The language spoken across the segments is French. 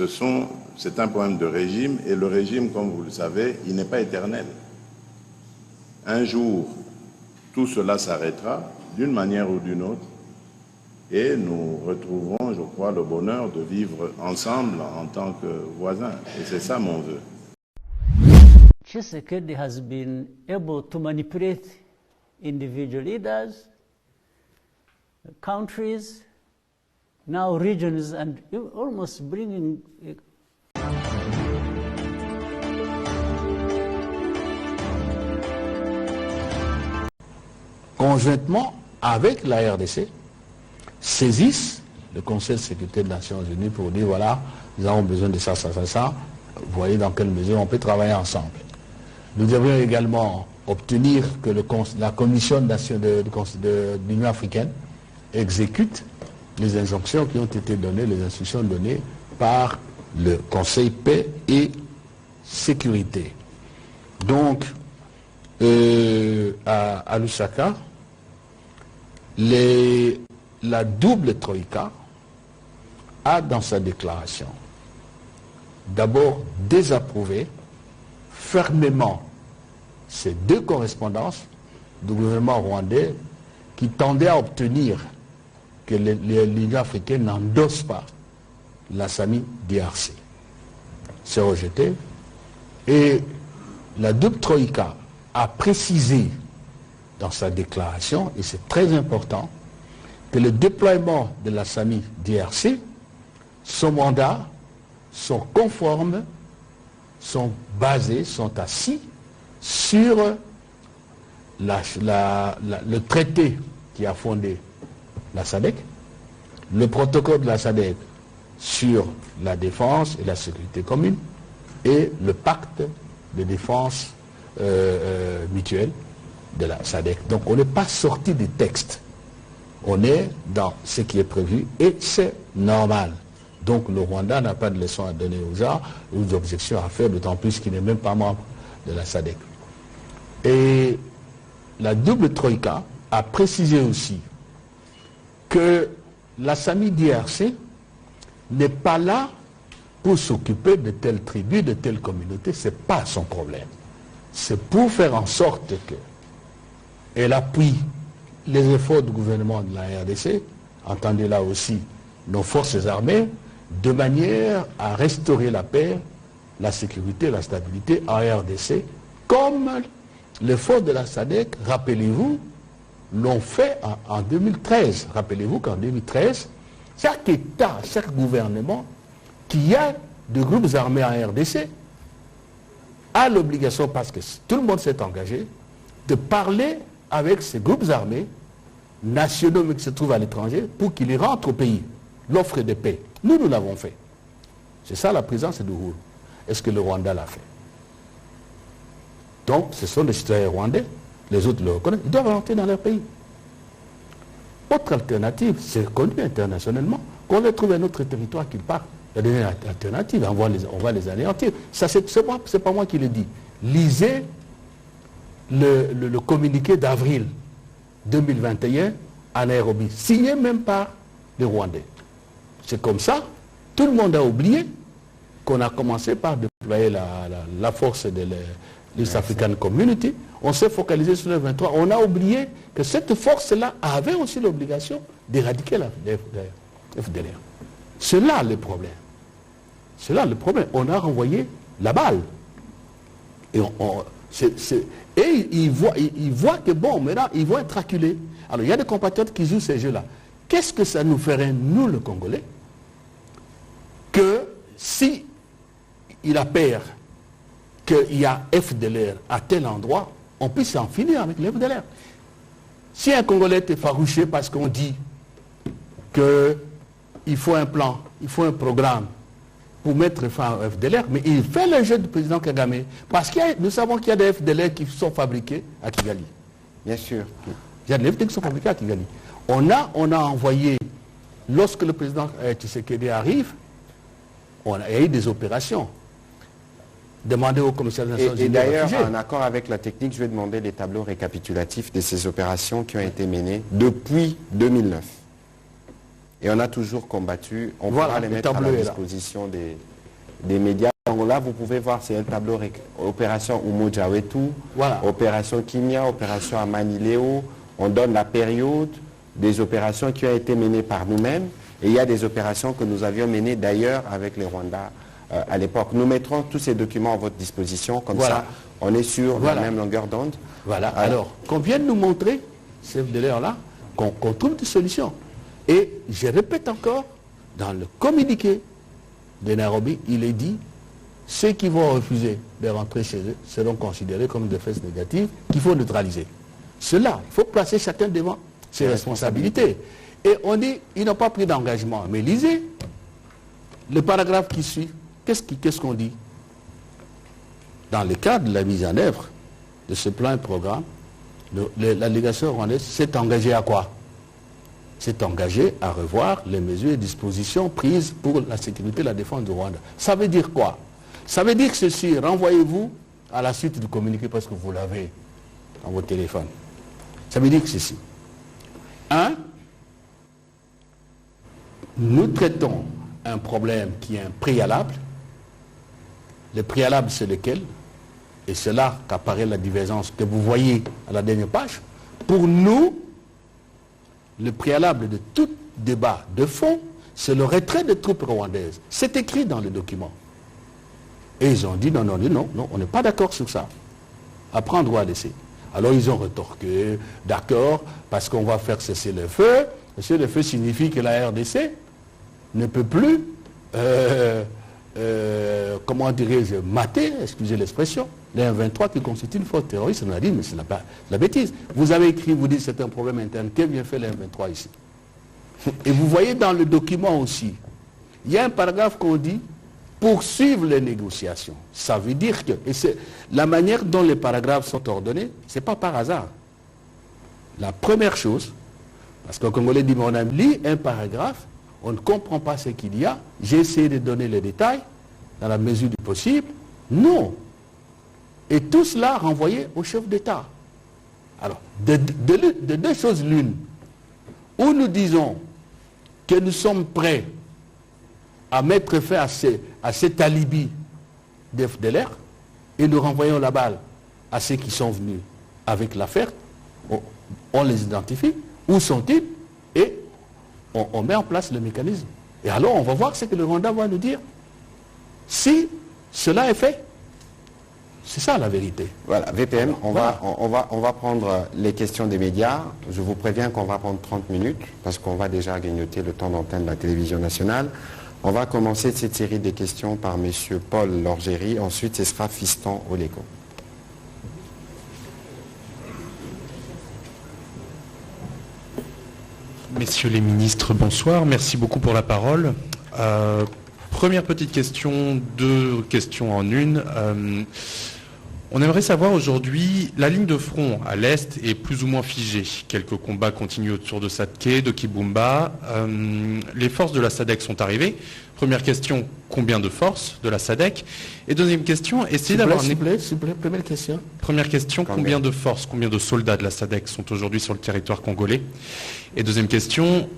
c'est un problème de régime, et le régime, comme vous le savez, il n'est pas éternel. Un jour, tout cela s'arrêtera, d'une manière ou d'une autre, et nous retrouverons, je crois, le bonheur de vivre ensemble en tant que voisins. Et c'est ça mon vœu. Tshisekedi has been able to manipulate individual leaders, countries, now regions, and almost bringing conjointement avec la RDC, saisissent le Conseil de sécurité des Nations Unies pour dire voilà, nous avons besoin de ça, ça, ça, ça, vous voyez dans quelle mesure on peut travailler ensemble. Nous devrions également obtenir que la Commission de l'Union africaine exécute les injonctions qui ont été données, les instructions données par le Conseil paix et sécurité. Donc, à Lusaka, la double troïka a dans sa déclaration d'abord désapprouvé fermement ces deux correspondances du gouvernement rwandais qui tendaient à obtenir que l'Union africaine n'endosse pas la SAMI DRC. C'est rejeté. Et la double troïka a précisé dans sa déclaration, et c'est très important, que le déploiement de la SAMI DRC, son mandat, sont conformes, sont basés, sont assis sur le traité qui a fondé la SADC, le protocole de la SADC sur la défense et la sécurité commune, et le pacte de défense mutuelle de la SADC. Donc on n'est pas sorti des textes, on est dans ce qui est prévu et c'est normal. Donc le Rwanda n'a pas de leçon à donner aux gens ou d'objections à faire, d'autant plus qu'il n'est même pas membre de la SADC. Et la double troïka a précisé aussi que la SAMI DRC n'est pas là pour s'occuper de telle tribu, de telle communauté, ce n'est pas son problème. C'est pour faire en sorte qu'elle appuie les efforts du gouvernement de la RDC, entendez là aussi nos forces armées, de manière à restaurer la paix, la sécurité, la stabilité en RDC, comme les forces de la SADC, rappelez-vous, l'ont fait en 2013. Rappelez-vous qu'en 2013, chaque État, chaque gouvernement qui a de groupes armés en RDC a l'obligation, parce que tout le monde s'est engagé, de parler avec ces groupes armés nationaux mais qui se trouvent à l'étranger pour qu'ils rentrent au pays. L'offre de paix. Nous l'avons fait. C'est ça la présence de Uhuru. Est-ce que le Rwanda l'a fait? Donc, ce sont les citoyens rwandais, les autres le reconnaissent, ils doivent rentrer dans leur pays. Autre alternative, c'est connu internationalement, qu'on leur trouve un autre territoire qu'ils partent. Il y a des alternatives, on va les anéantir. Ça, c'est pas moi qui le dis. Lisez le communiqué d'avril 2021 à Nairobi, signé même par les Rwandais. C'est comme ça, tout le monde a oublié qu'on a commencé par déployer la force de l'East African Community. On s'est focalisé sur le 23. On a oublié que cette force-là avait aussi l'obligation d'éradiquer la FDLR. C'est là le problème. C'est là le problème. On a renvoyé la balle. Et ils voient que bon, maintenant, ils vont être acculés. Alors, il y a des compatriotes qui jouent ces jeux-là. Qu'est-ce que ça nous ferait, nous, le Congolais, que si il a peur qu'il y a FDLR à tel endroit, on puisse en finir avec les FDLR. Si un Congolais est effarouché parce qu'on dit qu'il faut un plan, il faut un programme pour mettre fin au FDLR, mais il fait le jeu du président Kagame, parce que nous savons qu'il y a des FDLR qui sont fabriqués à Kigali. Bien sûr. Il y a des FDLR qui sont fabriqués à Kigali. On a envoyé, lorsque le président Tshisekedi arrive, il y a eu des opérations. Demandez au commissaire des Nations Unies. Et d'ailleurs, en accord avec la technique, je vais demander les tableaux récapitulatifs de ces opérations qui ont été menées depuis 2009. Et on a toujours combattu. On Voilà, pourra les le mettre à tableau la est là. disposition des médias. Donc là, vous pouvez voir, c'est un tableau opération Umoja Wetu, Voilà. opération Kimia, opération Amanileo. On donne la période des opérations qui ont été menées par nous-mêmes. Et il y a des opérations que nous avions menées d'ailleurs avec les Rwandais à l'époque. Nous mettrons tous ces documents à votre disposition. Comme Voilà. ça, on est sur Voilà. la même longueur d'onde. Voilà. Alors, qu'on vienne nous montrer, chef de l'heure là, qu'on trouve des solutions. Et je répète encore, dans le communiqué de Nairobi, il est dit, ceux qui vont refuser de rentrer chez eux seront considérés comme des faits négatives qu'il faut neutraliser. Cela, il faut placer chacun devant ses responsabilités. Et on dit, ils n'ont pas pris d'engagement. Mais lisez le paragraphe qui suit. Qu'est-ce qu'on dit? Dans le cadre de la mise en œuvre de ce plan et programme, la délégation rwandaise s'est engagée à quoi? S'est engagée à revoir les mesures et dispositions prises pour la sécurité et la défense du Rwanda. Ça veut dire quoi? Ça veut dire ceci, renvoyez-vous à la suite du communiqué parce que vous l'avez dans votre téléphone. Ça veut dire ceci. 1. Nous traitons un problème qui est un préalable. Le préalable, c'est lequel? Et c'est là qu'apparaît la divergence que vous voyez à la dernière page. Pour nous, le préalable de tout débat de fond, c'est le retrait des troupes rwandaises. C'est écrit dans le document. Et ils ont dit non, on n'est pas d'accord sur ça. À prendre ou à laisser. Alors ils ont retorqué, d'accord, parce qu'on va faire cesser le feu. Cesser le feu signifie que la RDC ne peut plus, comment dirais-je, mater, excusez l'expression, les M23 qui constituent une force terroriste. On a dit, mais c'est la bêtise. Vous avez écrit, vous dites c'est un problème interne. Qu'est-ce vient faire les M23 ici? Et vous voyez dans le document aussi, il y a un paragraphe qu'on dit, poursuivre les négociations. Ça veut dire que, et c'est la manière dont les paragraphes sont ordonnés, ce n'est pas par hasard. La première chose, parce qu'au Congolais dit, mais on a lu un paragraphe, on ne comprend pas ce qu'il y a, j'ai essayé de donner les détails, dans la mesure du possible. Non. Et tout cela renvoyé au chef d'État. Alors, de deux choses l'une, où nous disons que nous sommes prêts à mettre fin à cet alibi d'FDLR et nous renvoyons la balle à ceux qui sont venus avec l'affaire, on les identifie, où sont-ils, et on met en place le mécanisme. Et alors on va voir ce que le Rwanda va nous dire. Si cela est fait, c'est ça la vérité. Voilà, VPM, on va prendre les questions des médias. Je vous préviens qu'on va prendre 30 minutes, parce qu'on va déjà grignoter le temps d'antenne de la télévision nationale. On va commencer cette série de questions par M. Paul Lorgéry. Ensuite, ce sera Fiston Oleko. Messieurs les ministres, bonsoir. Merci beaucoup pour la parole. Première petite question, deux questions en une. On aimerait savoir aujourd'hui, la ligne de front à l'Est est plus ou moins figée. Quelques combats continuent autour de Satke, de Kibumba. Les forces de la SADC sont arrivées. Première question, combien de forces de la SADC? Et deuxième question, essayez d'avoir... S'il vous plaît, première question. Première question, combien de forces, combien de soldats de la SADC sont aujourd'hui sur le territoire congolais? Et deuxième question,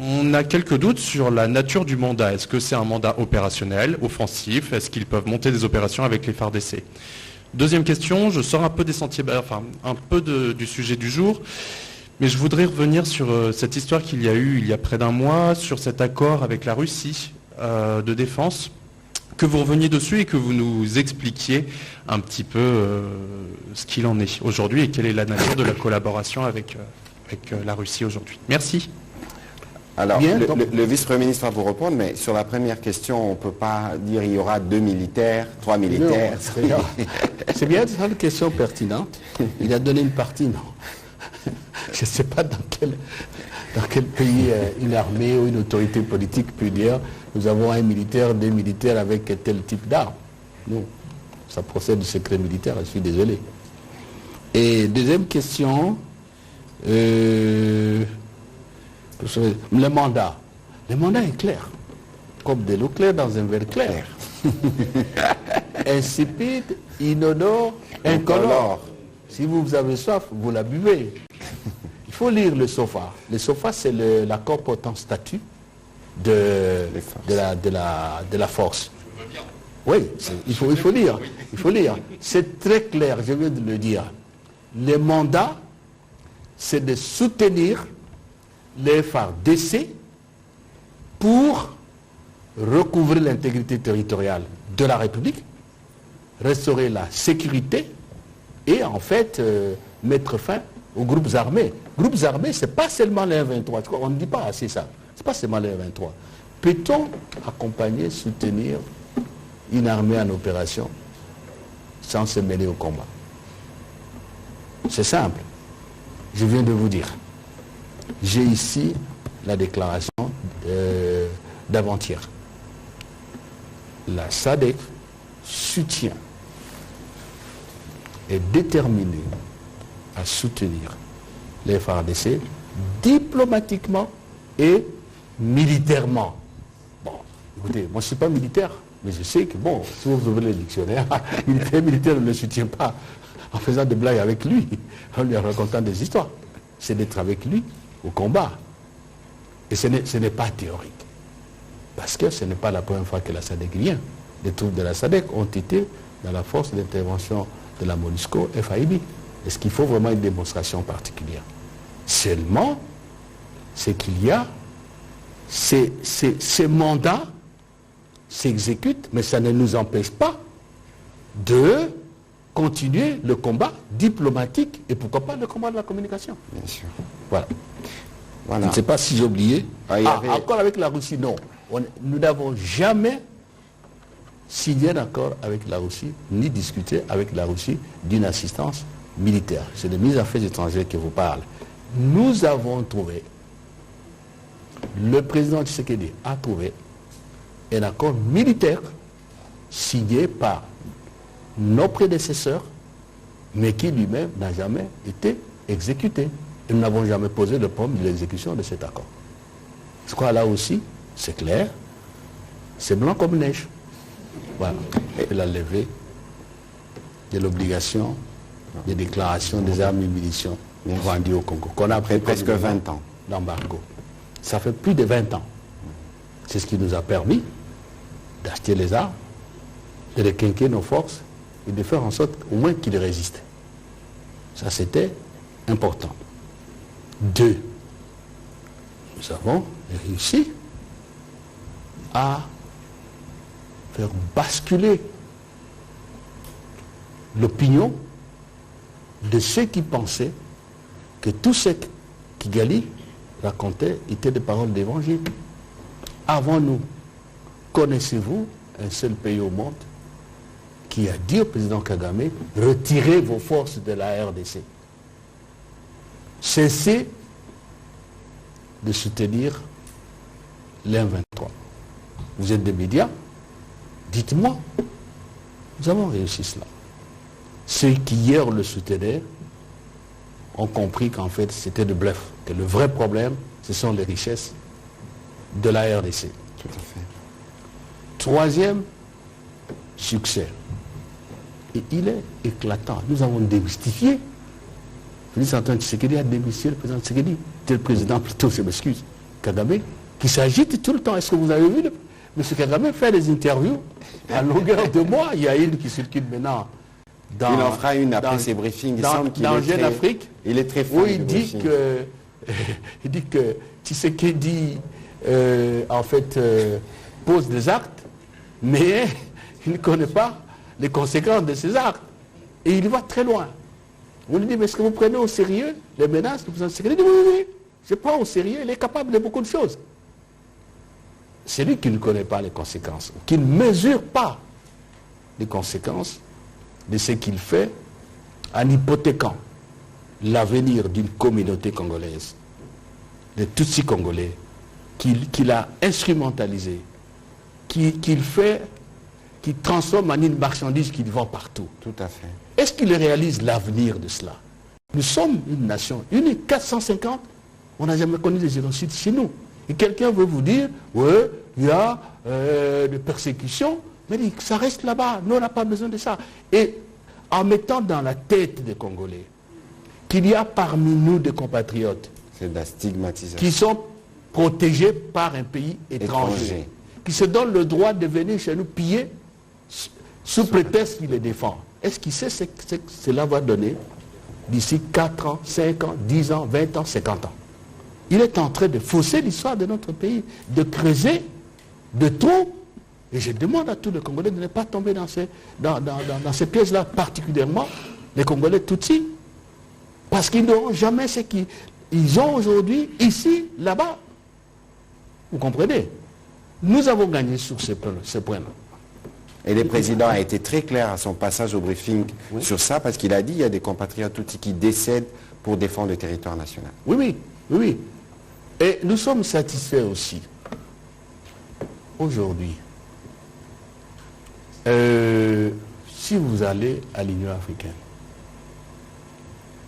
on a quelques doutes sur la nature du mandat. Est-ce que c'est un mandat opérationnel, offensif? Est-ce qu'ils peuvent monter des opérations avec les FARDC? Deuxième question, je sors un peu des sentiers, enfin un peu du sujet du jour, mais je voudrais revenir sur cette histoire qu'il y a eu il y a près d'un mois, sur cet accord avec la Russie de défense, que vous reveniez dessus et que vous nous expliquiez un petit peu ce qu'il en est aujourd'hui et quelle est la nature de la collaboration avec la Russie aujourd'hui. Merci. Alors, le vice-premier ministre va vous répondre, mais sur la première question, on ne peut pas dire qu'il y aura 2 militaires, 3 militaires. C'est bien, c'est une question pertinente. Il a donné une partie, non. Je ne sais pas dans quel pays une armée ou une autorité politique peut dire nous avons un militaire, des militaires avec tel type d'armes. Non, ça procède du secret militaire, je suis désolé. Et deuxième question, le mandat. Le mandat est clair, comme de l'eau claire dans un verre clair. Insipide, inodore, incolore. Si vous avez soif, vous la buvez. Il faut lire le SOFA. Le SOFA, c'est l'accord portant statut de la force. Oui, il faut lire. Il faut lire. C'est très clair, je viens de le dire. Les mandats, c'est de soutenir les FARDC pour recouvrir l'intégrité territoriale de la République, restaurer la sécurité et en fait mettre fin aux groupes armés. Groupes armés, ce n'est pas seulement les 23. On ne dit pas assez ça. Ce n'est pas seulement les 23. Peut-on accompagner, soutenir une armée en opération sans se mêler au combat? C'est simple. Je viens de vous dire. J'ai ici la déclaration d'avant-hier. La SADC soutient, est déterminée à soutenir les FARDC diplomatiquement et militairement. Bon, écoutez, moi je ne suis pas militaire, mais je sais que, bon, si vous ouvrez le dictionnaire, militaire ne le soutient pas en faisant des blagues avec lui, en lui racontant des histoires. C'est d'être avec lui au combat. Et ce n'est pas théorique. Parce que ce n'est pas la première fois que la SADC vient. Les troupes de la SADC ont été dans la force d'intervention de la MONUSCO FAIB. Est-ce qu'il faut vraiment une démonstration particulière? Seulement, c'est qu'il y a ces mandats s'exécutent, mais ça ne nous empêche pas de continuer le combat diplomatique et pourquoi pas le combat de la communication. Bien sûr. Voilà. Voilà. Je ne sais pas si j'ai oublié. Ah, encore avec la Russie, non. Nous n'avons jamais signé d'accord avec la Russie, ni discuté avec la Russie d'une assistance militaire. C'est de mise en affaires étrangères que vous parlez. Nous avons trouvé, le président Tshisekedi a trouvé un accord militaire signé par nos prédécesseurs, mais qui lui-même n'a jamais été exécuté. Et nous n'avons jamais posé le problème de l'exécution de cet accord. Je crois là aussi, c'est clair, c'est blanc comme neige. Voilà. Et la levée de l'obligation des déclarations des armes et munitions vendues au Congo. Qu'on a après presque 20 ans. L'embargo. Ça fait plus de 20 ans. C'est ce qui nous a permis d'acheter les armes, de requinquer nos forces et de faire en sorte au moins qu'ils résistent. Ça, c'était important. 2. Nous avons réussi à faire basculer l'opinion de ceux qui pensaient que tout ce qu'Kigali racontait était des paroles d'évangile. Avant nous, connaissez-vous un seul pays au monde qui a dit au président Kagame, retirez vos forces de la RDC. Cessez de soutenir l'M23. Vous êtes des médias, dites-moi, nous avons réussi cela. Ceux qui hier le soutenaient ont compris qu'en fait c'était de bluff, que le vrai problème, ce sont les richesses de la RDC. Tout à fait. Troisième succès, et il est éclatant, nous avons démystifié. Félix Antoine Tshisekedi a démystifié le président Tshisekedi, c'est le président plutôt, je m'excuse, Kagame, qui s'agite tout le temps. Est-ce que vous avez vu M. Kagame faire des interviews à longueur de mois? Il y a une qui circule maintenant. Il en fera une après ses briefings. Il semble qu'il est Jeune Afrique, il est très fort. où il dit que Tshisekedi en fait pose des actes, mais il ne connaît pas les conséquences de ces actes. Et il va très loin. On lui dit, mais est-ce que vous prenez au sérieux les menaces du président Tshisekedi? Il dit, oui, je prends au sérieux, il est capable de beaucoup de choses. C'est lui qui ne connaît pas les conséquences, qui ne mesure pas les conséquences de ce qu'il fait en hypothéquant l'avenir d'une communauté congolaise, de Tutsis congolais, qu'il a instrumentalisé, qu'il transforme en une marchandise qu'il vend partout. Tout à fait. Est-ce qu'il réalise l'avenir de cela? Nous sommes une nation unique, 450, on n'a jamais connu des génocides chez nous. Et quelqu'un veut vous dire, ouais, il y a des persécutions, mais ça reste là-bas, nous on n'a pas besoin de ça. Et en mettant dans la tête des Congolais qu'il y a parmi nous des compatriotes C'est de la stigmatisation. qui sont protégés par un pays étranger, qui se donnent le droit de venir chez nous piller sous prétexte qu'il les défend. Est-ce qu'il sait ce que cela va donner d'ici 4 ans, 5 ans, 10 ans, 20 ans, 50 ans? Il est en train de fausser l'histoire de notre pays, de creuser de trous. Et je demande à tous les Congolais de ne pas tomber dans ces pièges-là, particulièrement les Congolais Tutsis. Parce qu'ils n'auront jamais ce qu'ils ont aujourd'hui, ici, là-bas. Vous comprenez? Nous avons gagné sur ce point-là. Et le président a été très clair à son passage au briefing sur ça, parce qu'il a dit qu'il y a des compatriotes Tutsis qui décèdent pour défendre le territoire national. Oui. Et nous sommes satisfaits aussi, aujourd'hui, si vous allez à l'Union africaine,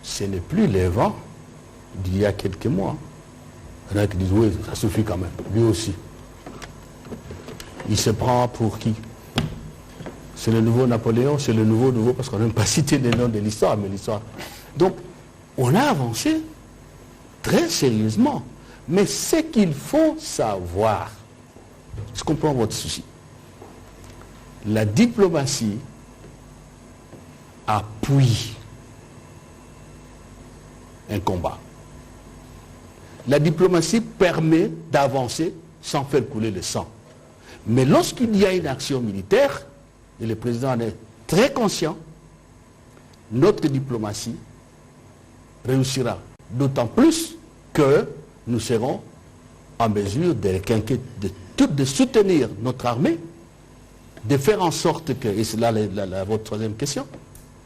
ce n'est plus les vents d'il y a quelques mois. Il y en a qui disent, oui, ça suffit quand même. Lui aussi. Il se prend pour qui? C'est le nouveau Napoléon, c'est le nouveau, parce qu'on n'aime pas citer les noms de l'histoire, mais l'histoire. Donc, on a avancé très sérieusement. Mais ce qu'il faut savoir, je comprends votre souci. La diplomatie appuie un combat. La diplomatie permet d'avancer sans faire couler le sang. Mais lorsqu'il y a une action militaire, et le président en est très conscient, notre diplomatie réussira. D'autant plus que nous serons en mesure de soutenir notre armée, de faire en sorte que, et c'est là votre troisième question,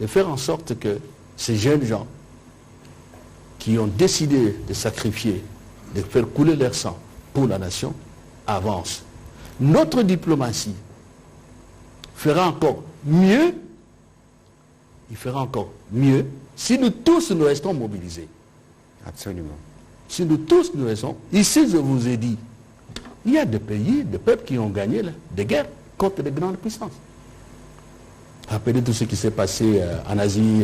de faire en sorte que ces jeunes gens qui ont décidé de sacrifier, de faire couler leur sang pour la nation, avancent. Notre diplomatie fera encore mieux, il fera encore mieux si nous tous nous restons mobilisés. Absolument. Si nous tous nous restons, ici je vous ai dit, il y a des pays, des peuples qui ont gagné des guerres contre les grandes puissances. Rappelez tout ce qui s'est passé en Asie,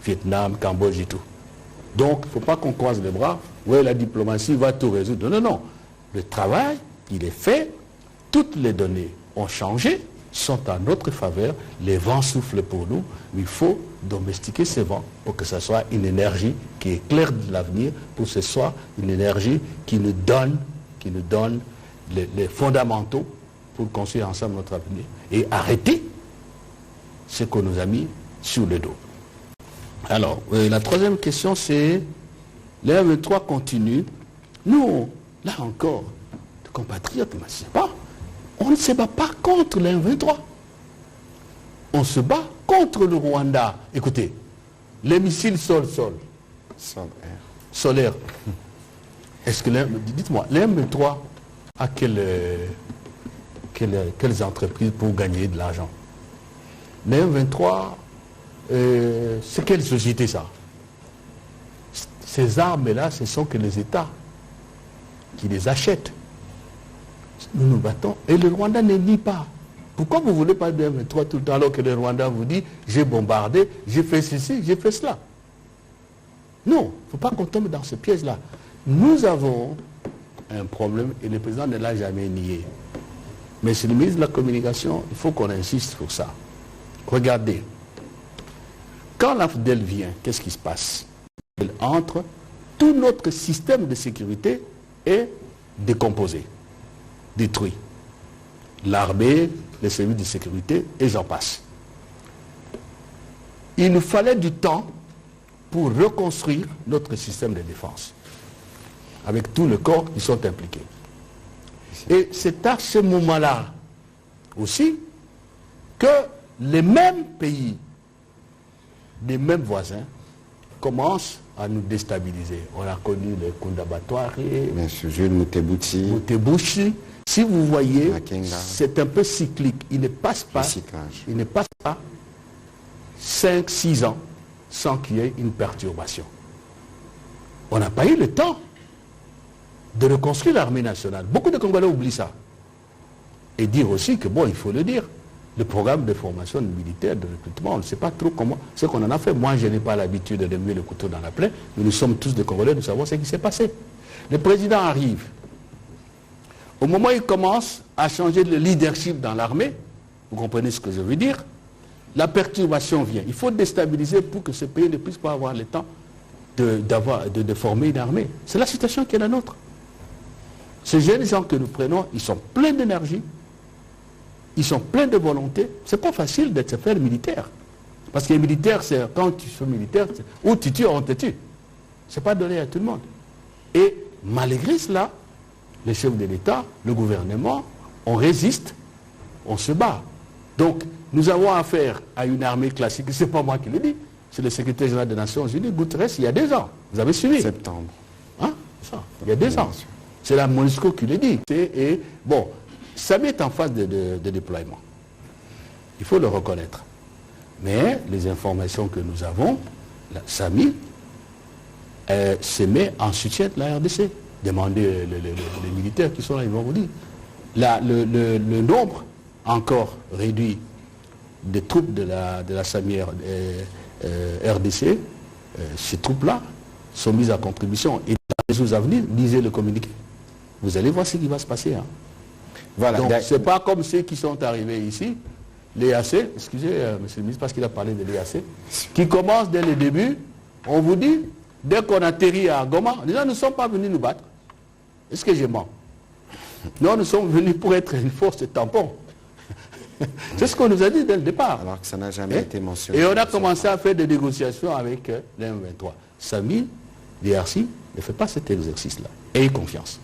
Vietnam, Cambodge et tout. Donc, il ne faut pas qu'on croise les bras. Oui, la diplomatie va tout résoudre. Non, non. Le travail, il est fait. Toutes les données ont changé, sont en notre faveur. Les vents soufflent pour nous. Mais il faut domestiquer ces vents pour que ce soit une énergie qui éclaire de l'avenir, pour que ce soit une énergie qui nous donne les fondamentaux pour construire ensemble notre avenir. Et arrêter ce qu'on nous a mis sur le dos. Alors, la troisième question, c'est les M23 continue. Nous, là encore, les compatriotes, on ne se bat pas contre les M23. On se bat contre le Rwanda. Écoutez, les missiles sol-sol. Solaire. Est-ce que dites-moi, les M23 a quelles entreprises pour gagner de l'argent? Les M23, c'est quelle société ça? Ces armes-là, ce sont que les États qui les achètent. Nous nous battons et le Rwanda ne nie pas. Pourquoi vous ne voulez pas de M23 tout le temps alors que le Rwanda vous dit j'ai bombardé, j'ai fait ceci, j'ai fait cela? Non, il ne faut pas qu'on tombe dans ce piège-là. Nous avons un problème et le président ne l'a jamais nié. Mais c'est le ministre de la Communication, il faut qu'on insiste sur ça. Regardez, quand l'AFDEL vient, qu'est-ce qui se passe? Elle entre, tout notre système de sécurité est décomposé, détruit. L'armée, les services de sécurité, et j'en passe. Il nous fallait du temps pour reconstruire notre système de défense, avec tous les corps qui sont impliqués. Et c'est à ce moment-là aussi que les mêmes pays, les mêmes voisins, commencent à nous déstabiliser. On a connu le Kundabatware, Jules Mutebouchi. Si vous voyez, c'est un peu cyclique. Il ne passe pas 5-6 ans sans qu'il y ait une perturbation. On n'a pas eu le temps de reconstruire l'armée nationale. Beaucoup de Congolais oublient ça. Et dire aussi que, bon, il faut le dire, le programme de formation militaire, de recrutement. On ne sait pas trop comment, ce qu'on en a fait. Moi, je n'ai pas l'habitude de mettre le couteau dans la plaie, mais nous sommes tous des Congolais, nous savons ce qui s'est passé. Le président arrive. Au moment où il commence à changer de leadership dans l'armée, vous comprenez ce que je veux dire, la perturbation vient. Il faut déstabiliser pour que ce pays ne puisse pas avoir le temps de former une armée. C'est la situation qui est la nôtre. Ces jeunes gens que nous prenons, ils sont pleins d'énergie, ils sont pleins de volonté. C'est pas facile d'être faire militaire. Parce que militaire, c'est quand tu fais militaire, ou tu tues, on te tue. C'est pas donné à tout le monde. Et malgré cela, les chefs de l'État, le gouvernement, on résiste, on se bat. Donc, nous avons affaire à une armée classique, c'est pas moi qui le dis, c'est le secrétaire général des Nations Unies, Guterres, il y a 2 ans. Vous avez suivi. Septembre. Hein? Ça, il y a 2 ans. C'est la MONUSCO qui le dit. Et bon, Samy est en phase de déploiement. Il faut le reconnaître. Mais les informations que nous avons, Samy se met en soutien de la RDC. Demandez les militaires qui sont là, ils vont vous dire. Le nombre encore réduit des troupes de la SAMI RDC, ces troupes-là sont mises à contribution. Et dans les jours à venir, lisez le communiqué. Vous allez voir ce qui va se passer. Hein. Voilà. Donc, ce n'est pas comme ceux qui sont arrivés ici, l'EAC, excusez, monsieur le ministre, parce qu'il a parlé de l'EAC, qui commence dès le début, on vous dit, dès qu'on atterrit à Goma, les gens ne sont pas venus nous battre. Est-ce que je mens? Non, nous sommes venus pour être une force de tampon. C'est ce qu'on nous a dit dès le départ. Alors que ça n'a jamais été mentionné. Et on a commencé à faire des négociations avec l'M23. Samy, DRC, ne fait pas cet exercice-là. Ayez confiance.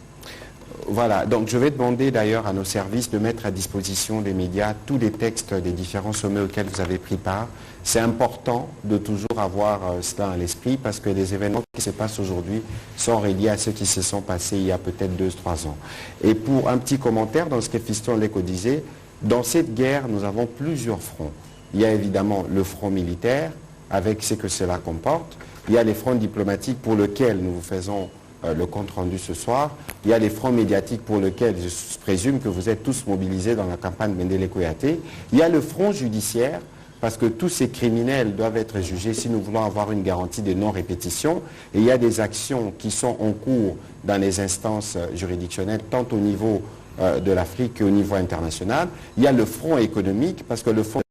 Voilà, donc je vais demander d'ailleurs à nos services de mettre à disposition des médias tous les textes des différents sommets auxquels vous avez pris part. C'est important de toujours avoir cela à l'esprit parce que les événements qui se passent aujourd'hui sont reliés à ceux qui se sont passés il y a peut-être 2-3 ans. Et pour un petit commentaire dans ce que Fiston Leko disait, dans cette guerre, nous avons plusieurs fronts. Il y a évidemment le front militaire avec ce que cela comporte. Il y a les fronts diplomatiques pour lesquels nous vous faisons le compte rendu ce soir. Il y a les fronts médiatiques pour lesquels je présume que vous êtes tous mobilisés dans la campagne Mendele Kouyaté. Il y a le front judiciaire parce que tous ces criminels doivent être jugés si nous voulons avoir une garantie de non-répétition. Et il y a des actions qui sont en cours dans les instances juridictionnelles, tant au niveau de l'Afrique qu'au niveau international. Il y a le front économique parce que le front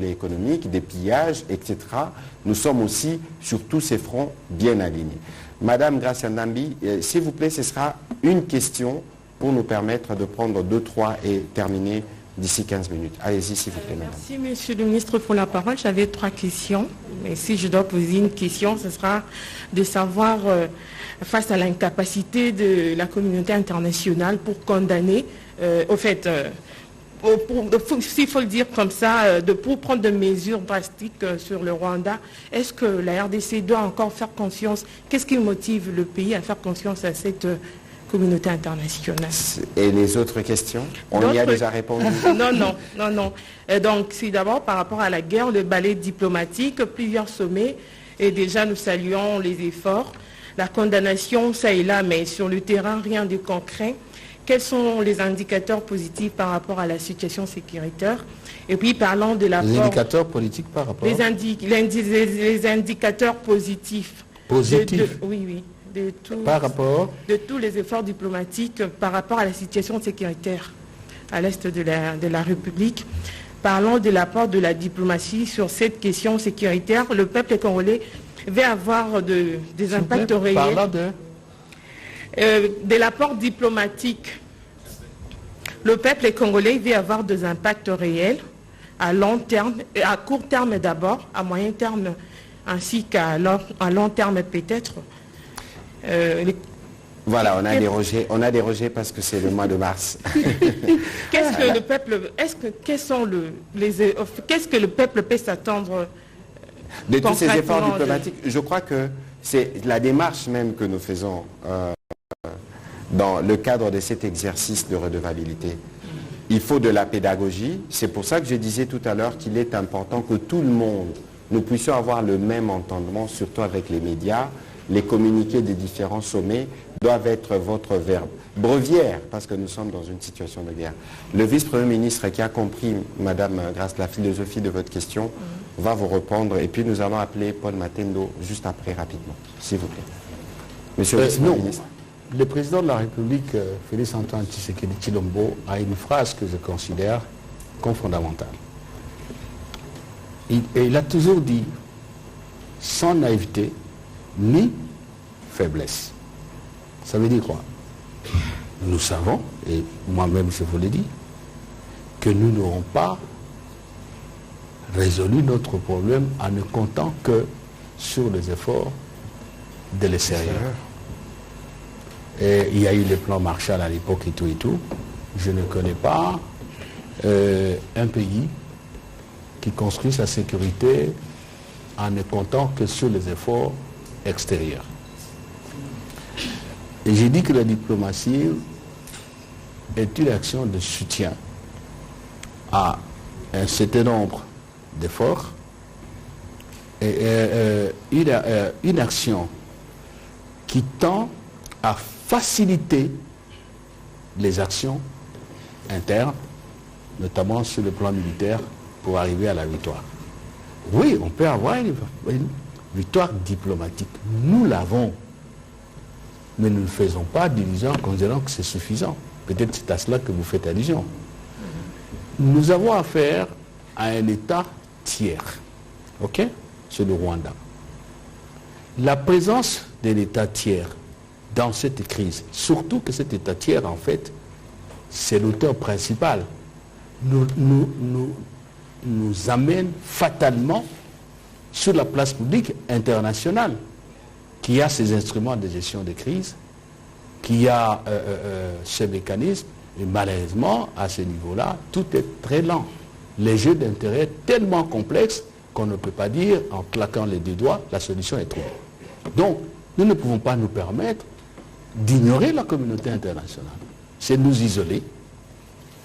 économique, des pillages, etc. Nous sommes aussi sur tous ces fronts bien alignés. Madame Gracia Ndambi, s'il vous plaît, ce sera une question pour nous permettre de prendre 2-3 et terminer d'ici 15 minutes. Allez-y, s'il vous plaît, madame. Merci, monsieur le ministre, pour la parole. J'avais 3 questions. Mais si je dois poser une question, ce sera de savoir, face à l'incapacité de la communauté internationale pour condamner, s'il faut le dire comme ça, pour prendre des mesures drastiques sur le Rwanda, est-ce que la RDC doit encore faire confiance? Qu'est-ce qui motive le pays à faire confiance à cette communauté internationale? Et les autres questions? On y a déjà répondu. Non. Donc, c'est d'abord par rapport à la guerre, le ballet diplomatique, plusieurs sommets, et déjà nous saluons les efforts. La condamnation, ça et là, mais sur le terrain, rien de concret. Quels sont les indicateurs positifs par rapport à la situation sécuritaire? Et puis parlons de l'apport... Les indicateurs politiques par rapport... Les indicateurs positifs. Positifs? Oui. Par rapport... De tous les efforts diplomatiques par rapport à la situation sécuritaire à l'est de la République. Parlons de l'apport de la diplomatie sur cette question sécuritaire. Le peuple congolais va avoir des impacts réels. Parlant de l'apport diplomatique, le peuple congolais va avoir des impacts réels à long terme, à court terme d'abord, à moyen terme ainsi qu'à long terme peut-être. Voilà, on a dérogé parce que c'est le mois de mars. Qu'est-ce que le peuple, qu'est-ce que le peuple peut s'attendre de tous ces efforts diplomatiques? Je crois que c'est la démarche même que nous faisons dans le cadre de cet exercice de redevabilité. Il faut de la pédagogie. C'est pour ça que je disais tout à l'heure qu'il est important que tout le monde, nous puissions avoir le même entendement, surtout avec les médias. Les communiqués des différents sommets doivent être votre verbe. brevière, parce que nous sommes dans une situation de guerre. Le vice-premier ministre qui a compris, Madame Grace, la philosophie de votre question, va vous répondre. Et puis nous allons appeler Paul Matendo juste après, rapidement, s'il vous plaît. Monsieur le vice-premier ministre. Le président de la République, Félix-Antoine Tshisekedi Tshilombo, a une phrase que je considère comme fondamentale. Il a toujours dit, sans naïveté ni faiblesse. Ça veut dire quoi? Nous savons, et moi-même je vous l'ai dit, que nous n'aurons pas résolu notre problème en ne comptant que sur les efforts de l'extérieur. Et il y a eu le plan Marshall à l'époque et tout. Je ne connais pas un pays qui construit sa sécurité en ne comptant que sur les efforts extérieurs. Et j'ai dit que la diplomatie est une action de soutien à un certain nombre d'efforts et une action qui tend à faciliter les actions internes, notamment sur le plan militaire, pour arriver à la victoire. Oui, on peut avoir une victoire diplomatique. Nous l'avons. Mais nous ne faisons pas d'illusion en considérant que c'est suffisant. Peut-être c'est à cela que vous faites allusion. Nous avons affaire à un État tiers. OK? C'est le Rwanda. La présence de l'État tiers dans cette crise, surtout que cet État tiers, en fait, c'est l'auteur principal, nous amène fatalement sur la place publique internationale, qui a ses instruments de gestion de crise, qui a ces mécanismes, et malheureusement, à ce niveau-là, tout est très lent. Les jeux d'intérêt tellement complexes qu'on ne peut pas dire, en claquant les deux doigts, la solution est trouvée. Donc, nous ne pouvons pas nous permettre d'ignorer la communauté internationale. C'est nous isoler,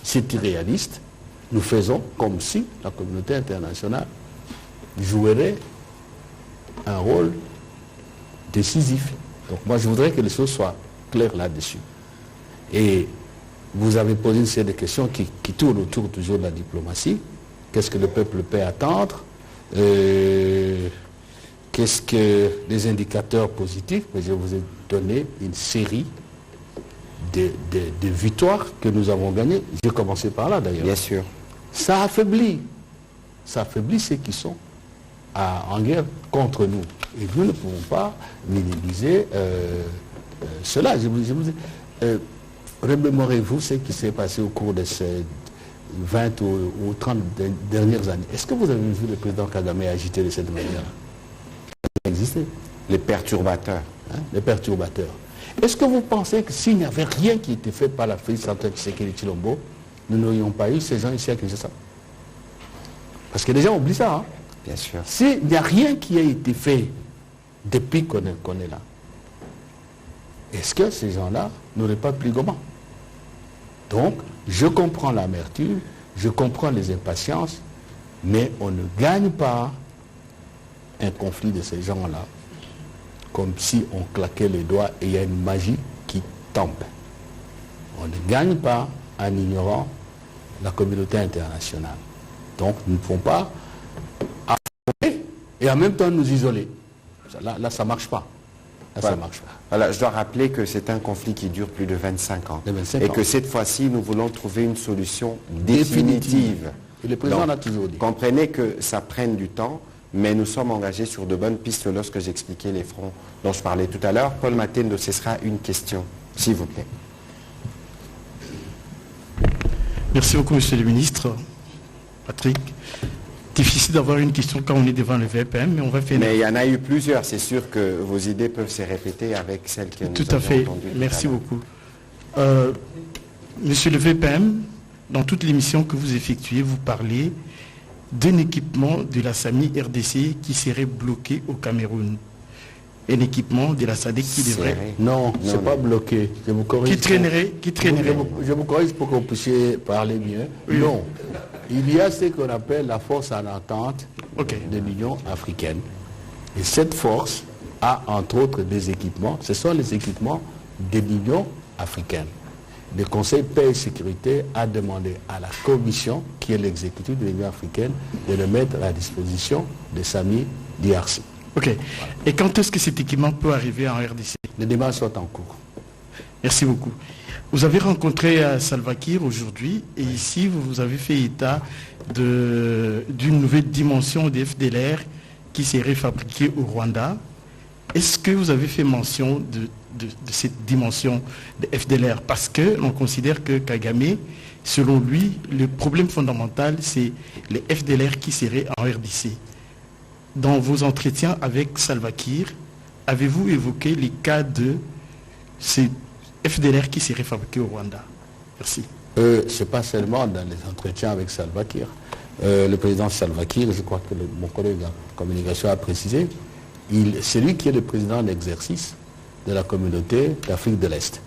c'est irréaliste. Nous faisons comme si la communauté internationale jouerait un rôle décisif. Donc moi je voudrais que les choses soient claires là-dessus. Et vous avez posé une série de questions qui tournent autour toujours de la diplomatie. Qu'est-ce que le peuple peut attendre? Qu'est-ce que les indicateurs positifs? Mais je vous ai donné une série de victoires que nous avons gagnées. J'ai commencé par là d'ailleurs. Bien sûr. Ça affaiblit ceux qui sont en guerre contre nous. Et nous ne pouvons pas minimiser cela. Remémorez-vous ce qui s'est passé au cours de ces 20 ou 30 dernières années. Est-ce que vous avez vu le président Kagame agiter de cette manière? Ça existait. Les perturbateurs. Les perturbateurs. Est-ce que vous pensez que s'il n'y avait rien qui était fait par la Félix-Antoine Tshisekedi Tshilombo, nous n'aurions pas eu ces gens ici à Kinshasa? Parce que les gens oublient ça. Bien sûr. S'il n'y a rien qui a été fait depuis qu'on est là, est-ce que ces gens-là n'auraient pas plus comment? Donc, je comprends l'amertume, je comprends les impatiences, mais on ne gagne pas un conflit de ces gens-là comme si on claquait les doigts et il y a une magie qui tombe. On ne gagne pas en ignorant la communauté internationale. Donc, nous ne pouvons pas affronter et en même temps nous isoler. Là ça ne marche pas. Ça marche pas. Voilà, je dois rappeler que c'est un conflit qui dure plus de 25 ans. Et que cette fois-ci, nous voulons trouver une solution définitive. Et le président l'a toujours dit. Comprenez que ça prenne du temps, mais nous sommes engagés sur de bonnes pistes lorsque j'expliquais les fronts dont je parlais tout à l'heure. Paul Matendo, ce sera une question, s'il vous plaît. Merci beaucoup, monsieur le ministre. Patrick, difficile d'avoir une question quand on est devant le VPM, mais on va faire... Mais il y en a eu plusieurs, c'est sûr que vos idées peuvent se répéter avec celles que nous tout à fait. Merci beaucoup. Monsieur le VPM, dans toute l'émission que vous effectuez, vous parlez d'un équipement de la SAMI RDC qui serait bloqué au Cameroun. Un équipement de la SADC qui devrait... Non, c'est pas bloqué. Je vous corrige. Qui traînerait. Je vous corrige pour que vous puissiez parler mieux. Oui. Non. Il y a ce qu'on appelle la force en entente de l'Union africaine. Et cette force a entre autres des équipements. Ce sont les équipements de l'Union africaine. le Conseil paix et sécurité a demandé à la Commission, qui est l'exécutif de l'Union africaine, de le mettre à la disposition des SAMI d'IRC. Ok. Voilà. Et quand est-ce que cet équipement peut arriver en RDC? Les débats sont en cours. Merci beaucoup. Vous avez rencontré Salva Kiir aujourd'hui et ici vous avez fait état d'une nouvelle dimension des FDLR qui serait fabriquée au Rwanda. Est-ce que vous avez fait mention de cette dimension de FDLR? Parce qu'on considère que Kagame, selon lui, le problème fondamental, c'est les FDLR qui seraient en RDC. Dans vos entretiens avec Salva Kiir, avez-vous évoqué les cas de ces FDLR qui seraient fabriqués au Rwanda? Merci. Ce n'est pas seulement dans les entretiens avec Salva Kiir. Le président Salva Kiir, je crois que mon collègue en communication a précisé, c'est lui qui est le président d'exercice de la communauté d'Afrique de l'Est.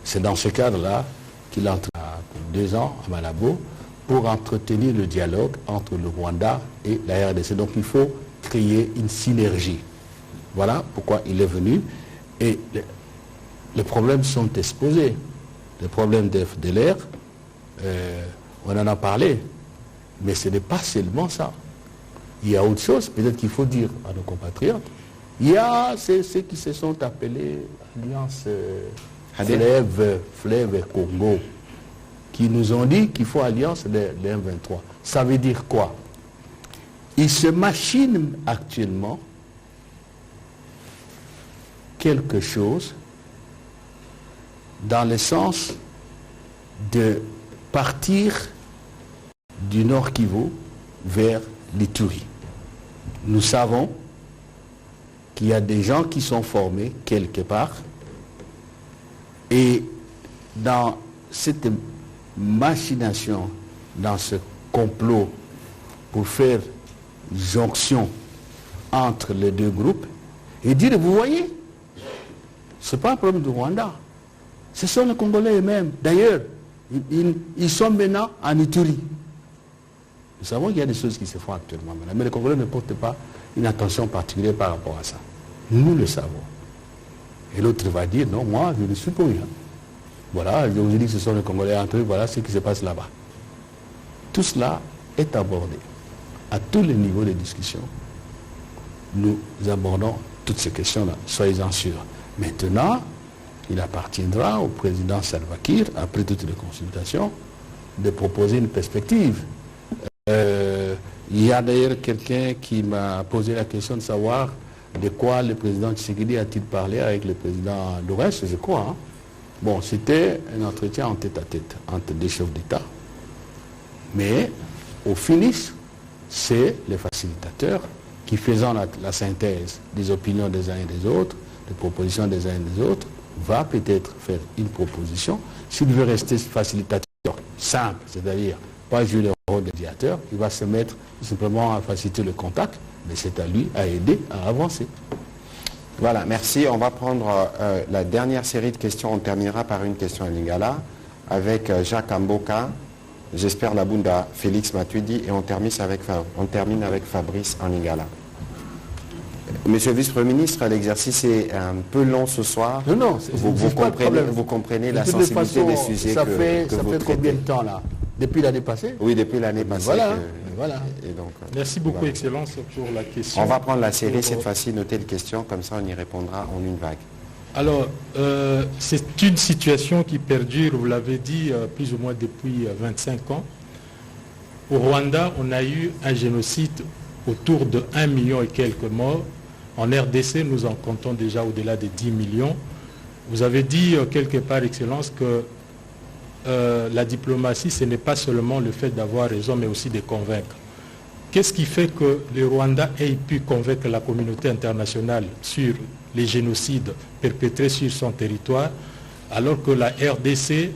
C'est dans ce cadre-là qu'il entre pour 2 ans à Malabo pour entretenir le dialogue entre le Rwanda et la RDC. Donc il faut créer une synergie. Voilà pourquoi il est venu. Et les problèmes sont exposés. Les problèmes de FDLR, on en a parlé. Mais ce n'est pas seulement ça. Il y a autre chose, peut-être qu'il faut dire à nos compatriotes. Il y a ceux qui se sont appelés Alliance Fleuve Congo, qui nous ont dit qu'il faut Alliance les M23. Ça veut dire quoi? Ils se machinent actuellement quelque chose dans le sens de partir du Nord Kivu vers l'Ituri. Nous savons qu'il y a des gens qui sont formés quelque part et dans cette machination, dans ce complot pour faire jonction entre les deux groupes et dire, vous voyez, ce n'est pas un problème du Rwanda, ce sont les Congolais eux-mêmes. D'ailleurs, ils sont maintenant en Ituri. Nous savons qu'il y a des choses qui se font actuellement maintenant, mais les Congolais ne portent pas une attention particulière par rapport à ça. Nous le savons. Et l'autre va dire, non, moi, je ne suis pas rien. Voilà, je vous ai dit que ce sont les Congolais entre eux, voilà ce qui se passe là-bas. Tout cela est abordé à tous les niveaux de discussion. Nous abordons toutes ces questions-là, soyez-en sûrs. Maintenant, il appartiendra au président Salva Kiir, après toutes les consultations, de proposer une perspective. Il y a d'ailleurs quelqu'un qui m'a posé la question de savoir de quoi le président Tshisekedi a-t-il parlé avec le président Dorès, je crois. Hein. Bon, c'était un entretien en tête-à-tête entre des chefs d'État. Mais au finish, c'est les facilitateurs qui, faisant la synthèse des opinions des uns et des autres, des propositions des uns et des autres, va peut-être faire une proposition. S'il veut rester facilitateur simple, c'est-à-dire pas jouer le rôle de médiateur, il va se mettre simplement à faciliter le contact, mais c'est à lui à aider à avancer. Voilà, merci. On va prendre la dernière série de questions. On terminera par une question à Lingala avec Jacques Amboka, j'espère Labunda, Félix Matuidi et on termine avec Fabrice en Lingala. Monsieur le vice-premier ministre, l'exercice est un peu long ce soir. Non, vous comprenez la sensibilité des sujets que vous traitez. Ça fait combien de temps là? Depuis l'année passée? Oui, depuis l'année passée. Voilà. Et donc, merci beaucoup, voilà. Excellence, pour la question. On va prendre la série cette fois-ci, noter les questions, comme ça on y répondra en une vague. Alors, c'est une situation qui perdure, vous l'avez dit, plus ou moins depuis 25 ans. Au Rwanda, on a eu un génocide autour de 1 million et quelques morts. En RDC, nous en comptons déjà au-delà de 10 millions. Vous avez dit quelque part, Excellence, que la diplomatie, ce n'est pas seulement le fait d'avoir raison, mais aussi de convaincre. Qu'est-ce qui fait que le Rwanda ait pu convaincre la communauté internationale sur les génocides perpétrés sur son territoire, alors que la RDC,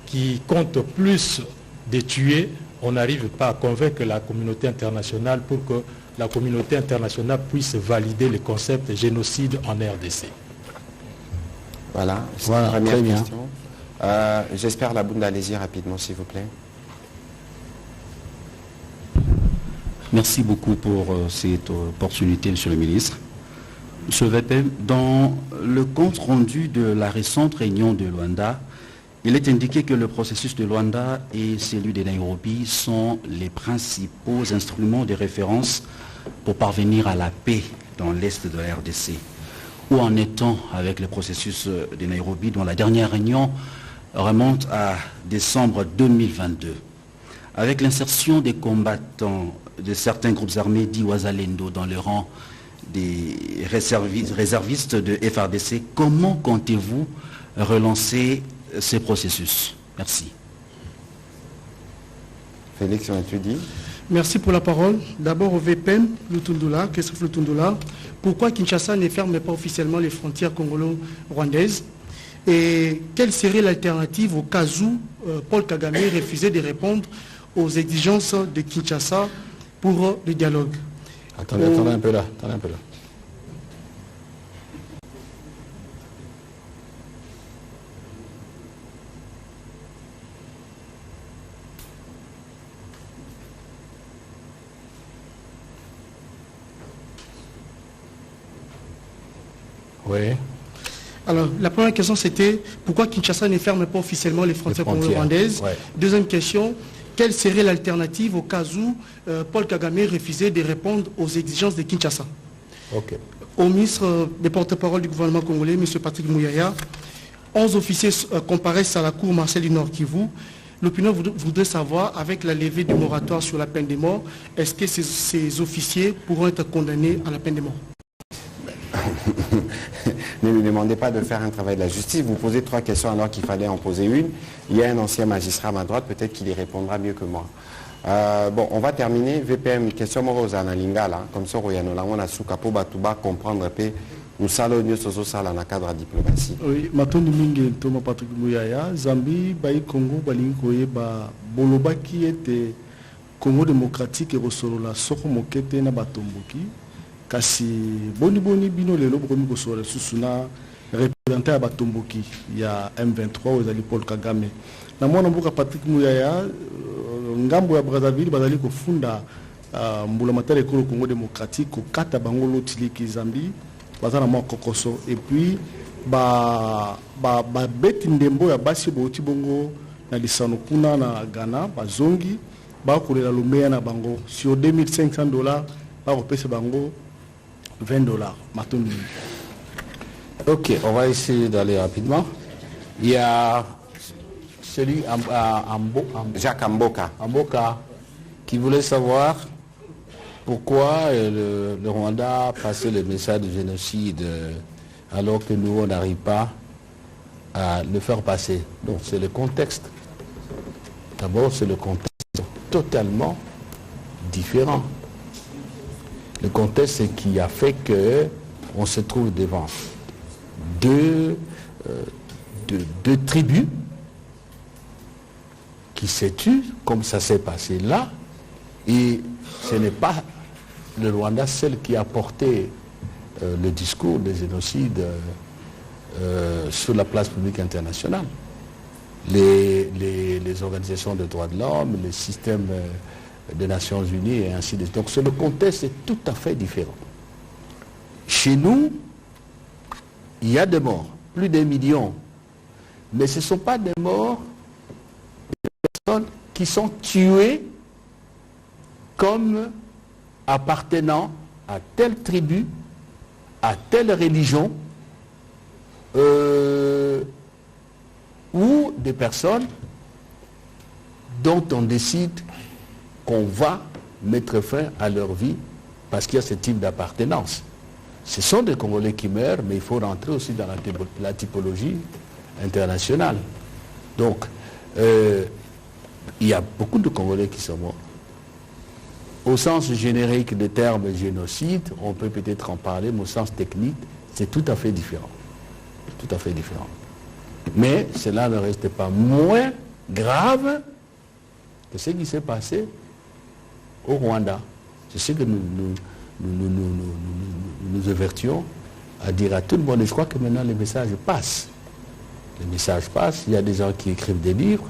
qui compte plus de tués, on n'arrive pas à convaincre la communauté internationale pour que la communauté internationale puisse valider le concept de génocide en RDC. Voilà, première question. J'espère Labunda, allez-y rapidement s'il vous plaît. Merci beaucoup pour cette opportunité, Monsieur le ministre. Monsieur Vepem, dans le compte rendu de la récente réunion de Luanda, Il est indiqué que le processus de Luanda et celui de Nairobi sont les principaux instruments de référence pour parvenir à la paix dans l'Est de la RDC. Où en est-on avec le processus de Nairobi, dont la dernière réunion remonte à décembre 2022? Avec l'insertion des combattants de certains groupes armés dits Wazalendo dans le rang des réservistes de FRDC, comment comptez-vous relancer ces processus? Merci. Félix, as-tu dit? Merci pour la parole. D'abord au VPN, Lutundula, Christophe Lutundula. Pourquoi Kinshasa ne ferme pas officiellement les frontières congolo-rwandaises? Et quelle serait l'alternative au cas où Paul Kagame refusait de répondre aux exigences de Kinshasa pour le dialogue? Attendez un peu là. Oui. Alors, la première question, c'était pourquoi Kinshasa ne ferme pas officiellement les frontières congolo-rwandaises? Ouais. Deuxième question, quelle serait l'alternative au cas où Paul Kagame refusait de répondre aux exigences de Kinshasa? Ok. Au ministre des porte-parole du gouvernement congolais, M. Patrick Mouyaya, 11 officiers comparaissent à la cour martiale du Nord Kivu. L'opinion voudrait savoir, avec la levée du moratoire sur la peine de mort, est-ce que ces officiers pourront être condamnés à la peine de mort? Ne lui demandez pas de faire un travail de la justice. Vous posez 3 questions alors qu'il fallait en poser une. Il y a un ancien magistrat à ma droite, peut-être qu'il y répondra mieux que moi. Bon, on va terminer. VPM, question morosa na lingala. Comme ça, on a soukapo batuba comprendre pe nous salons mieux ce sala na cadre de diplomatie. Oui, matondi mingi Thomas Patrick Mouyaya, Zambie, Baï Congo, Balinkoye, Boloba qui était Congo démocratique et Rosolola, Soko Mokete na Batomboki. Kasi boni bino lelo bokomi kosola susuna représenté à Batomboki, il y a M23 aux ali Paul Kagame. Na mwana mboka Patrick Mouyaya ngambo ya Brazzaville bazali kofunda mbula matala ekolo Congo démocratique ko kata bango lotiliki Zambie bazana mwa kokoso et puis ba beti ndembo ya basi boti bongo na lisano kuna na Ghana bazongi ba kolela lumeya na bango sur $2500 ba kopesa bango $20. Ok, on va essayer d'aller rapidement. Il y a celui Jacques Amboka qui voulait savoir pourquoi le Rwanda a passé le message de génocide alors que nous, on n'arrive pas à le faire passer. Donc c'est le contexte. D'abord, c'est le contexte totalement différent. Le contexte qui a fait qu'on se trouve devant deux tribus qui se tuent, comme ça s'est passé là, et ce n'est pas le Rwanda seul qui a porté le discours des génocides sur la place publique internationale. Les organisations de droits de l'homme, les systèmes des Nations Unies et ainsi de suite. Donc le contexte est tout à fait différent. Chez nous, il y a des morts, plus d'1 million. Mais ce ne sont pas des morts de personnes qui sont tuées comme appartenant à telle tribu, à telle religion, ou des personnes dont on décide qu'on va mettre fin à leur vie parce qu'il y a ce type d'appartenance. Ce sont des Congolais qui meurent, mais il faut rentrer aussi dans la typologie internationale. Donc, il y a beaucoup de Congolais qui sont morts. Au sens générique des termes génocide, on peut peut-être en parler, mais au sens technique, c'est tout à fait différent. Tout à fait différent. Mais cela ne reste pas moins grave que ce qui s'est passé au Rwanda. C'est ce que nous avertions à dire à tout le monde. Et je crois que maintenant les messages passent. Les messages passent, il y a des gens qui écrivent des livres,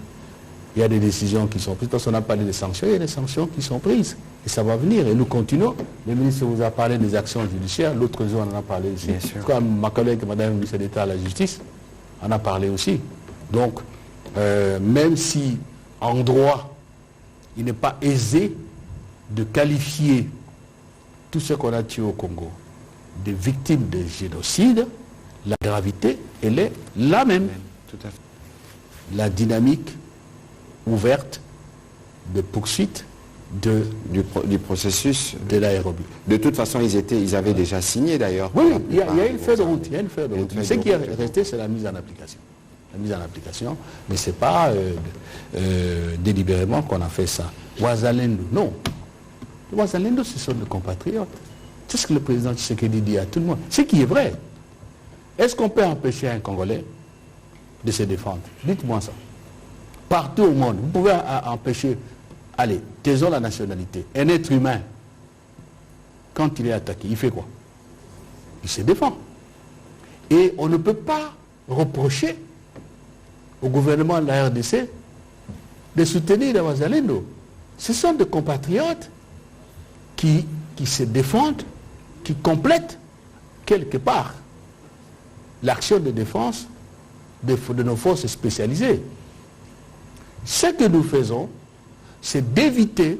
il y a des décisions qui sont prises. Parce qu'on a parlé des sanctions, il y a des sanctions qui sont prises. Et ça va venir. Et nous continuons. Le ministre vous a parlé des actions judiciaires, l'autre jour on en a parlé aussi. Comme ma collègue, Madame le ministre d'État à la Justice, en a parlé aussi. Donc, même si en droit, il n'est pas aisé de qualifier tout ce qu'on a tué au Congo des victimes de génocide, la gravité, elle est la même. Tout à fait. La dynamique ouverte de poursuite du processus de l'aérobie. De toute façon, ils avaient déjà signé d'ailleurs. Oui, il y a une feuille de route. Ce qui est resté, c'est la mise en application. La mise en application, mais ce n'est pas délibérément qu'on a fait ça. Ouazalendo, non. Ouazalendo, ce sont nos compatriotes. C'est ce que le président Tshisekedi dit à tout le monde. Ce qui est vrai. Est-ce qu'on peut empêcher un Congolais de se défendre? Dites-moi ça. Partout au monde, vous pouvez empêcher, allez, taisons la nationalité. Un être humain, quand il est attaqué, il fait quoi? Il se défend. Et on ne peut pas reprocher au gouvernement de la RDC de soutenir Ouazalendo. Ce sont des compatriotes qui se défendent, qui complètent quelque part l'action de défense de nos forces spécialisées. Ce que nous faisons, c'est d'éviter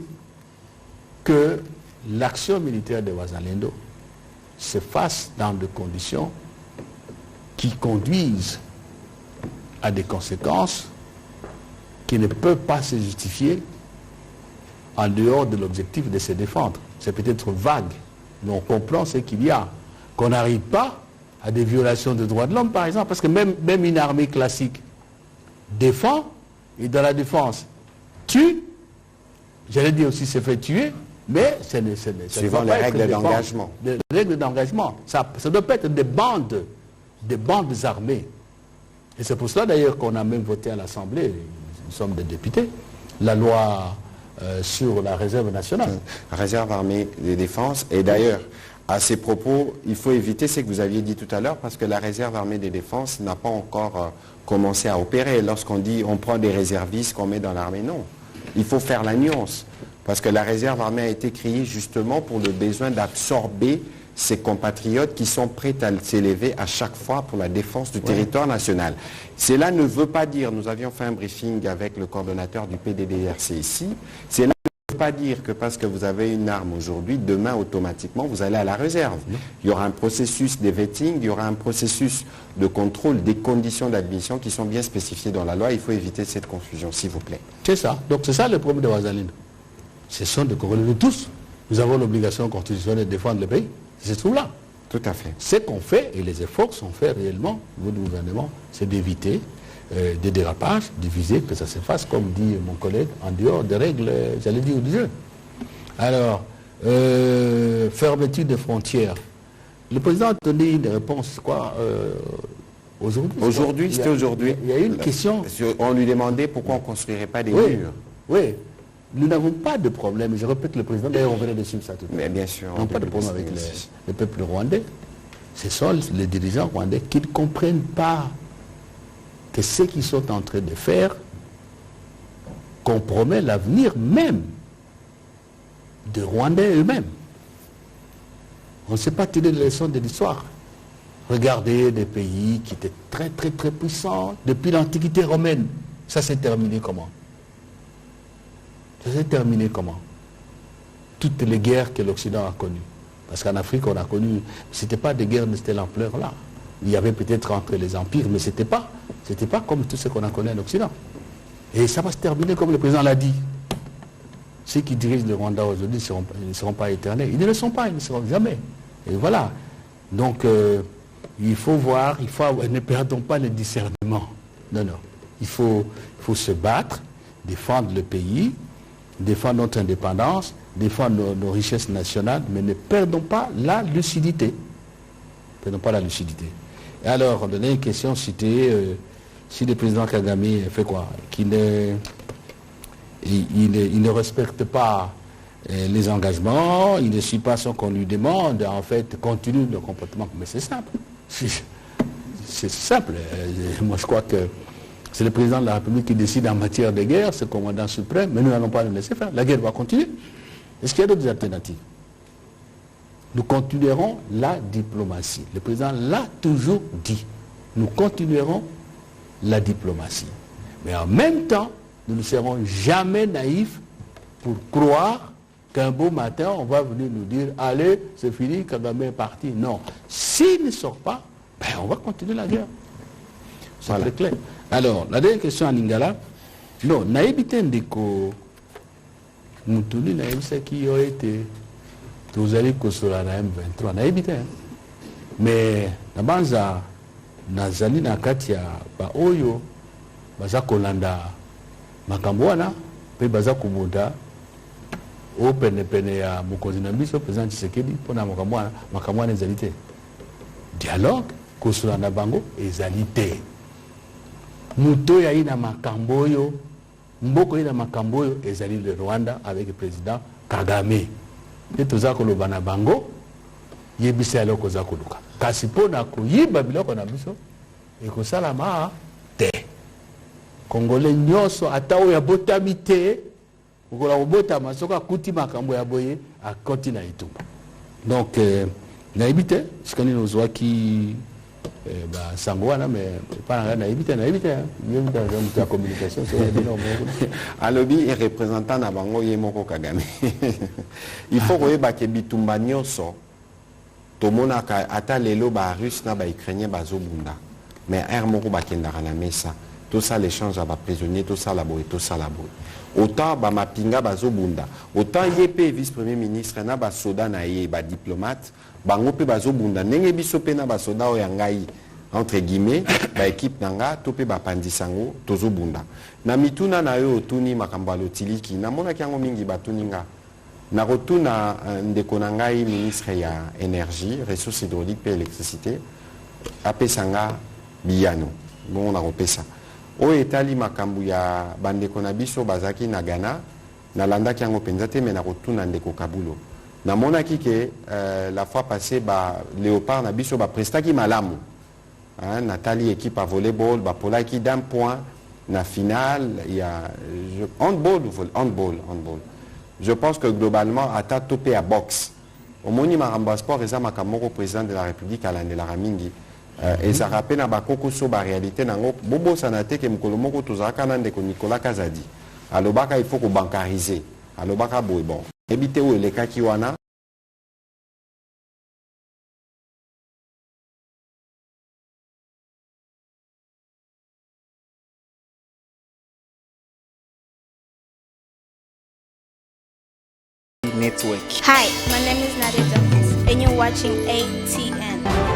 que l'action militaire de Ouazalendo se fasse dans des conditions qui conduisent à des conséquences qui ne peuvent pas se justifier en dehors de l'objectif de se défendre. C'est peut-être vague, mais on comprend ce qu'il y a. Qu'on n'arrive pas à des violations de droits de l'homme, par exemple, parce que même une armée classique défend, et dans la défense tue, j'allais dire aussi se fait tuer, mais suivant les règles d'engagement. Les règles d'engagement. Ça doit pas être des bandes armées. Et c'est pour cela d'ailleurs qu'on a même voté à l'Assemblée, nous sommes des députés, la loi sur la réserve nationale. Réserve armée de défense. Et d'ailleurs, à ces propos, il faut éviter ce que vous aviez dit tout à l'heure, parce que la réserve armée de défense n'a pas encore commencé à opérer. Lorsqu'on dit on prend des réservistes qu'on met dans l'armée, non. Il faut faire la nuance. Parce que la réserve armée a été créée justement pour le besoin d'absorber ces compatriotes qui sont prêts à s'élever à chaque fois pour la défense du territoire national. Cela ne veut pas dire, nous avions fait un briefing avec le coordonnateur du PDDRC ici, cela ne veut pas dire que parce que vous avez une arme aujourd'hui, demain automatiquement vous allez à la réserve. Il y aura un processus de vetting, il y aura un processus de contrôle des conditions d'admission qui sont bien spécifiées dans la loi. Il faut éviter cette confusion, s'il vous plaît. C'est ça. Donc c'est ça le problème de Ouazalendo. Ce sont des Congolais, nous tous. Nous avons l'obligation constitutionnelle de défendre le pays. C'est ce trou-là. Tout à fait. Ce qu'on fait, et les efforts sont faits réellement au niveau du gouvernement, c'est d'éviter des dérapages, d'éviter que ça se fasse, comme dit mon collègue, en dehors des règles, j'allais dire, du jeu. Alors, fermeture des frontières. Le président a donné une réponse, quoi, aujourd'hui. Aujourd'hui, c'était aujourd'hui. Il y a eu une question. On lui demandait pourquoi on ne construirait pas des murs. Oui. Nous n'avons pas de problème, je répète le président, d'ailleurs on venait de suivre ça tout à l'heure. Mais bien sûr. Nous n'avons pas de problème avec le peuple rwandais. Ce sont les dirigeants rwandais qui ne comprennent pas que ce qu'ils sont en train de faire compromet l'avenir même des Rwandais eux-mêmes. On ne sait pas tirer les leçons de l'histoire. Regardez des pays qui étaient très très très puissants depuis l'Antiquité romaine. Ça s'est terminé comment? Ça s'est terminé comment? Toutes les guerres que l'Occident a connues. Parce qu'en Afrique, on a connu, ce n'était pas des guerres de cette ampleur-là. Il y avait peut-être entre les empires, mais ce n'était pas comme tout ce qu'on a connu en Occident. Et ça va se terminer comme le président l'a dit. Ceux qui dirigent le Rwanda aujourd'hui ne seront pas éternels. Ils ne le sont pas, ils ne seront jamais. Et voilà. Donc, il faut voir, ne perdons pas le discernement. Non, non. Il faut se battre, défendre le pays, défendre notre indépendance, défendre nos richesses nationales, mais ne perdons pas la lucidité. Ne perdons pas la lucidité. Et alors, on donnait une question, c'était si le président Kagame fait quoi? Qu'il ne respecte pas les engagements, il ne suit pas ce qu'on lui demande, en fait, continue le comportement. Mais c'est simple. C'est simple. Moi, je crois que c'est le président de la République qui décide en matière de guerre, c'est le commandant suprême, mais nous n'allons pas le laisser faire. La guerre va continuer. Est-ce qu'il y a d'autres alternatives? Nous continuerons la diplomatie. Le président l'a toujours dit. Nous continuerons la diplomatie. Mais en même temps, nous ne serons jamais naïfs pour croire qu'un beau matin, on va venir nous dire « Allez, c'est fini, Kagame est parti ». Non. S'il ne sort pas, ben, on va continuer la guerre. C'est très clair. Alors, la dernière question à Lingala. Non, naïbité ndeko Mutuni naïbité qui a été tous allés kosola na M23 naïbité. Mais na banza nazali na kati ya ba oyo baza kolanda makambo wana pe baza kubunda o pene ya mokonzi na biso président Tshisekedi pona makambo wana ezali te. Dialogue kosola na bango ezali te. Muto ya ina makambo yo mboko ina makambo yo ezali le Rwanda avec le président Kagame. Et toza koloba na bango yebisa eloko za koluka. Kasi pona koyiba biloko na biso ekosalama te. Congolais nyonso ata oyo botami te okola kobotama soka kuti makambo ya boye akoti na itumba. Donc naibite sikani nozwaki sango wana mais pas naibite yemu ta communication sur les noms. Alobi est représentant na bango yemoko Kagame. Il faut koyeba ke bitumba nyonso tomona ka ata lelo ba russe na ba ukrainien bazobunda. Mais er moko bakendaka na mesa. Tout ça l'échange à prisonniers, tout ça la boye, tout ça la boye. Autant ba mapinga bazobunda, autant yep vice-premier ministre na ba soda na ye ba diplomate, bango pe bazobunda ndenge biso pe na ba soda o yangai entre guillemets ba équipe nanga to pe ba pandisango tozobunda. Na mituna na yo otuni makambo alotiliki na mona kiango mingi batuninga. Na rotuna ndeko na ngai ministre ya énergie, ressources hydrauliques et électricité apesanga biyano. Bon on a repesa. O etali makambu ya bandeko na biso bazaki na Ghana na landa kiango penzate mais na rotuna ndeko Kabulo na mona kike la fois passée ba Léopard na biso ba prestaki malamu Nathalie équipe à volleyball ba polaki d'un point na finale il y a handball je pense que globalement ata topé à boxe au moni maramba sport eza makamoko président de la République alande la ramingi et ça rappelle na bakoko so ba réalité nango bobo sanate ke mukolo moko tozaka na ndeko Nicolas Kazadi alobaka il faut ko bancariser alobaka boy bon ebite o eleka ki wana Network. Hi, my name is Nadia Jones and you're watching ATN.